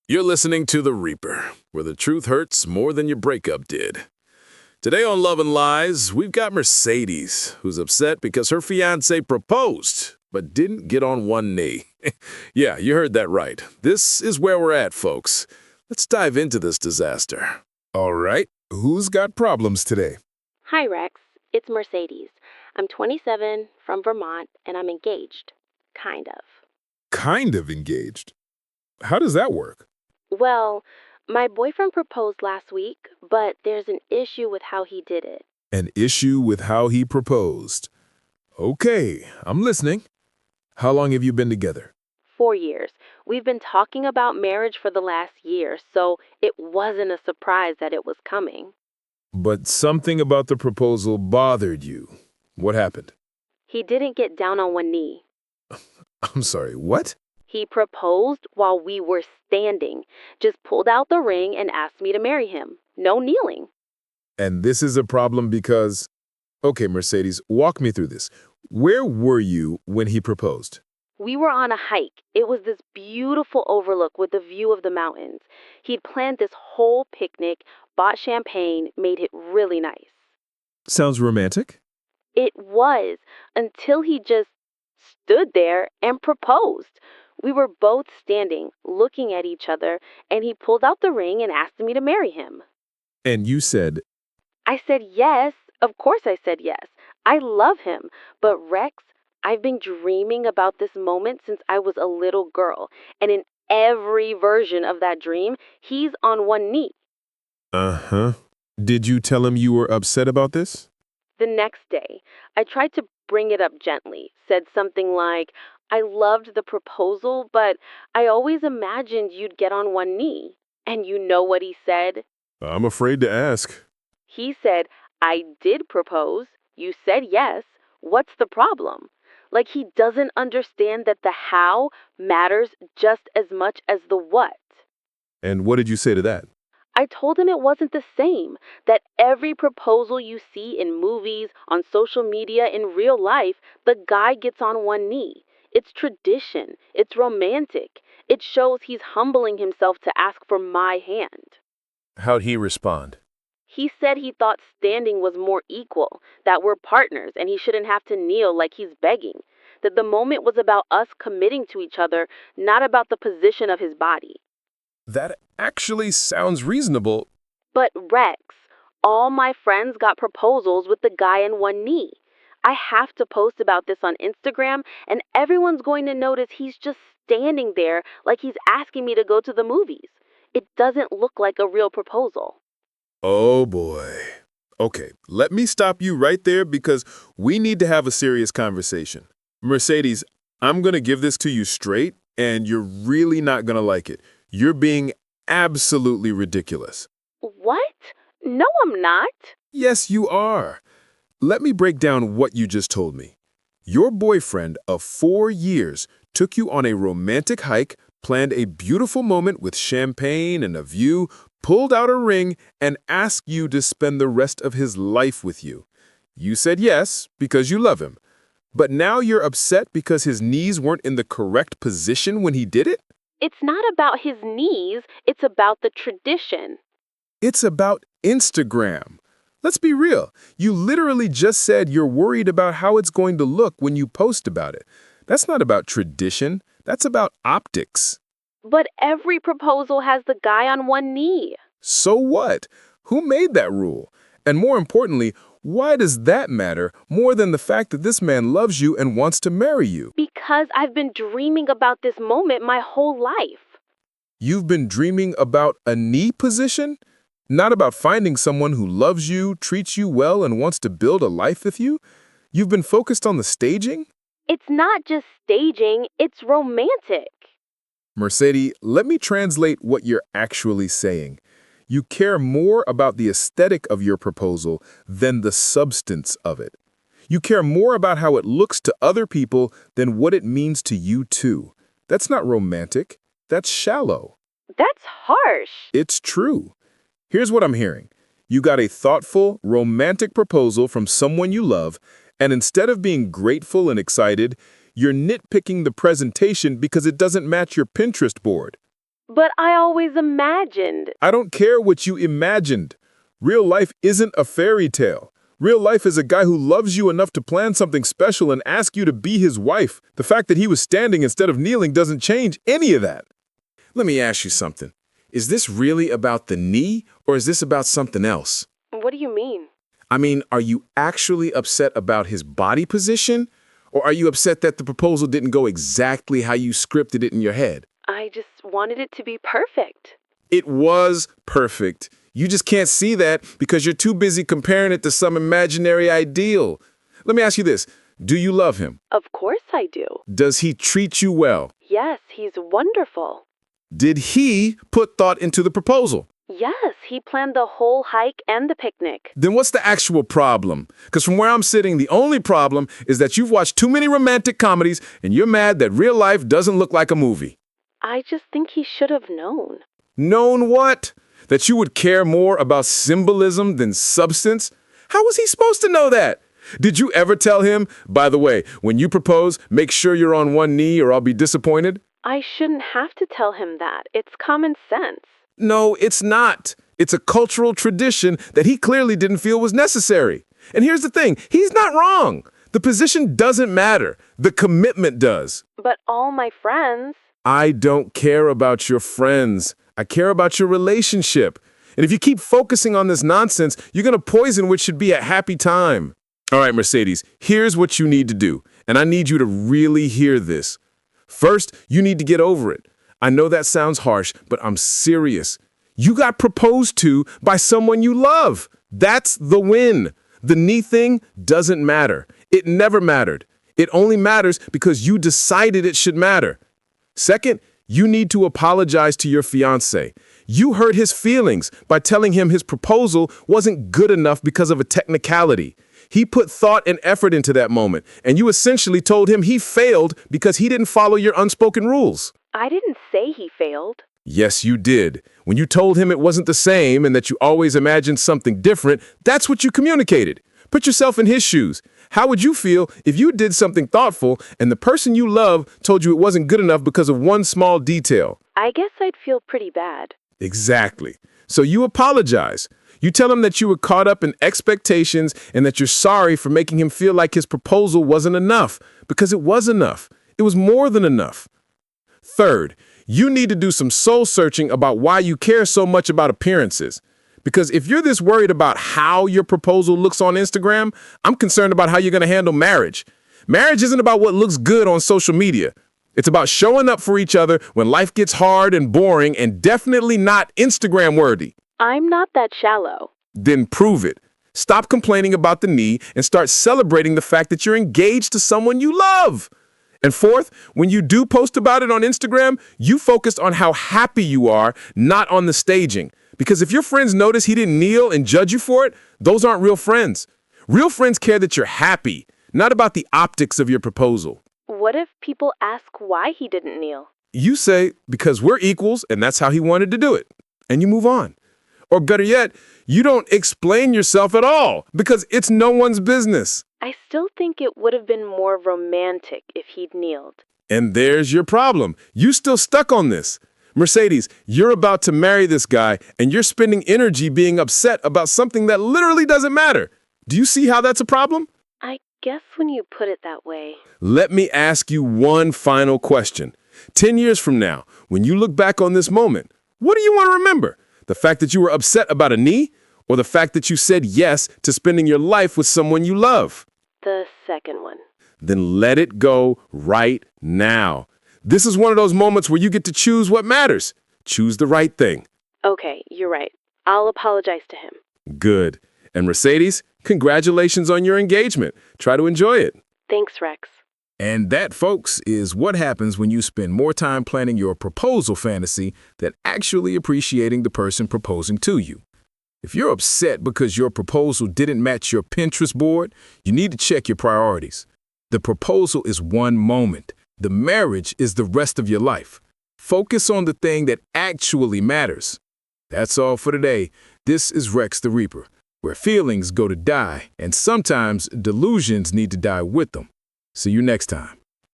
You're listening to The Reaper, where the truth hurts more than your breakup did. Today on Love and Lies, we've got Mercedes, who's upset because her fiancé proposed, but didn't get on one knee. Yeah, you heard that right. This is where we're at, folks. Let's dive into this disaster. All right, who's got problems today? Hi, Rex. It's Mercedes. I'm 27, from Vermont, and I'm engaged. Kind of. Kind of engaged. How does that work? Well, my boyfriend proposed last week, but there's an issue with how he did it. An issue with how he proposed. Okay, I'm listening. How long have you been together? 4 years. We've been talking about marriage for the last year, so it wasn't a surprise that it was coming. But something about the proposal bothered you. What happened? He didn't get down on one knee. I'm sorry, what? He proposed while we were standing, just pulled out the ring and asked me to marry him. No kneeling. And this is a problem because... Okay, Mercedes, walk me through this. Where were you when he proposed? We were on a hike. It was this beautiful overlook with a view of the mountains. He'd planned this whole picnic, bought champagne, made it really nice. Sounds romantic. It was, until he just stood there and proposed. We were both standing, looking at each other, and he pulled out the ring and asked me to marry him. And you said, I said yes. Of course I said yes. I love him. But Rex, I've been dreaming about this moment since I was a little girl. And in every version of that dream, he's on one knee. uh-huh. Did you tell him you were upset about this? The next day, I tried to bring it up gently, said something like, I loved the proposal, but I always imagined you'd get on one knee. And you know what he said? I'm afraid to ask. He said, I did propose. You said yes. What's the problem? Like he doesn't understand that the how matters just as much as the what. And what did you say to that? I told him it wasn't the same, that every proposal you see in movies, on social media, in real life, the guy gets on one knee. It's tradition. It's romantic. It shows he's humbling himself to ask for my hand. How'd he respond? He said he thought standing was more equal, that we're partners and he shouldn't have to kneel like he's begging, that the moment was about us committing to each other, not about the position of his body. That actually sounds reasonable. But Rex, all my friends got proposals with the guy on one knee. I have to post about this on Instagram, and everyone's going to notice he's just standing there like he's asking me to go to the movies. It doesn't look like a real proposal. Oh boy. Okay, let me stop you right there because we need to have a serious conversation. Mercedes, I'm going to give this to you straight, and you're really not going to like it. You're being absolutely ridiculous. What? No, I'm not. Yes, you are. Let me break down what you just told me. Your boyfriend of 4 years took you on a romantic hike, planned a beautiful moment with champagne and a view, pulled out a ring, and asked you to spend the rest of his life with you. You said yes because you love him. But now you're upset because his knees weren't in the correct position when he did it? It's not about his knees, it's about the tradition. It's about Instagram. Let's be real. You literally just said you're worried about how it's going to look when you post about it. That's not about tradition. That's about optics. But every proposal has the guy on one knee. So what? Who made that rule? And more importantly, why does that matter more than the fact that this man loves you and wants to marry you? Because I've been dreaming about this moment my whole life. You've been dreaming about a knee position? Not about finding someone who loves you, treats you well, and wants to build a life with you? You've been focused on the staging? It's not just staging, it's romantic. Mercedes, let me translate what you're actually saying. You care more about the aesthetic of your proposal than the substance of it. You care more about how it looks to other people than what it means to you too. That's not romantic. That's shallow. That's harsh. It's true. Here's what I'm hearing. You got a thoughtful, romantic proposal from someone you love, and instead of being grateful and excited, you're nitpicking the presentation because it doesn't match your Pinterest board. But I always imagined. I don't care what you imagined. Real life isn't a fairy tale. Real life is a guy who loves you enough to plan something special and ask you to be his wife. The fact that he was standing instead of kneeling doesn't change any of that. Let me ask you something. Is this really about the knee, or is this about something else? What do you mean? I mean, are you actually upset about his body position, or are you upset that the proposal didn't go exactly how you scripted it in your head? I just wanted it to be perfect. It was perfect. You just can't see that because you're too busy comparing it to some imaginary ideal. Let me ask you this. Do you love him? Of course I do. Does he treat you well? Yes, he's wonderful. Did he put thought into the proposal? Yes, he planned the whole hike and the picnic. Then what's the actual problem? Because from where I'm sitting, the only problem is that you've watched too many romantic comedies and you're mad that real life doesn't look like a movie. I just think he should have known. Known what? That you would care more about symbolism than substance? How was he supposed to know that? Did you ever tell him, by the way, when you propose, make sure you're on one knee or I'll be disappointed? I shouldn't have to tell him that. It's common sense. No, it's not. It's a cultural tradition that he clearly didn't feel was necessary. And here's the thing, he's not wrong. The position doesn't matter. The commitment does. But all my friends... I don't care about your friends. I care about your relationship. And if you keep focusing on this nonsense, you're going to poison what should be a happy time. All right, Mercedes, here's what you need to do. And I need you to really hear this. First, you need to get over it. I know that sounds harsh, but I'm serious. You got proposed to by someone you love. That's the win. The knee thing doesn't matter. It never mattered. It only matters because you decided it should matter. Second, you need to apologize to your fiancé. You hurt his feelings by telling him his proposal wasn't good enough because of a technicality. He put thought and effort into that moment, and you essentially told him he failed because he didn't follow your unspoken rules. I didn't say he failed. Yes, you did. When you told him it wasn't the same and that you always imagined something different, that's what you communicated. Put yourself in his shoes. How would you feel if you did something thoughtful and the person you love told you it wasn't good enough because of one small detail? I guess I'd feel pretty bad. Exactly. So you apologize. You tell him that you were caught up in expectations and that you're sorry for making him feel like his proposal wasn't enough, because it was enough. It was more than enough. Third, you need to do some soul searching about why you care so much about appearances. Because if you're this worried about how your proposal looks on Instagram, I'm concerned about how you're going to handle marriage. Marriage isn't about what looks good on social media. It's about showing up for each other when life gets hard and boring and definitely not Instagram worthy. I'm not that shallow. Then prove it. Stop complaining about the knee and start celebrating the fact that you're engaged to someone you love. And fourth, when you do post about it on Instagram, you focused on how happy you are, not on the staging. Because if your friends notice he didn't kneel and judge you for it, those aren't real friends. Real friends care that you're happy, not about the optics of your proposal. What if people ask why he didn't kneel? You say, because we're equals and that's how he wanted to do it. And you move on. Or better yet, you don't explain yourself at all because it's no one's business. I still think it would have been more romantic if he'd kneeled. And there's your problem. You still stuck on this. Mercedes, you're about to marry this guy and you're spending energy being upset about something that literally doesn't matter. Do you see how that's a problem? I guess when you put it that way. Let me ask you one final question. 10 years from now, when you look back on this moment, what do you want to remember? The fact that you were upset about a knee, or the fact that you said yes to spending your life with someone you love? The second one. Then let it go right now. This is one of those moments where you get to choose what matters. Choose the right thing. Okay, you're right. I'll apologize to him. Good. And Mercedes, congratulations on your engagement. Try to enjoy it. Thanks, Rex. And that, folks, is what happens when you spend more time planning your proposal fantasy than actually appreciating the person proposing to you. If you're upset because your proposal didn't match your Pinterest board, you need to check your priorities. The proposal is one moment. The marriage is the rest of your life. Focus on the thing that actually matters. That's all for today. This is Rex the Reaper, where feelings go to die, and sometimes delusions need to die with them. See you next time.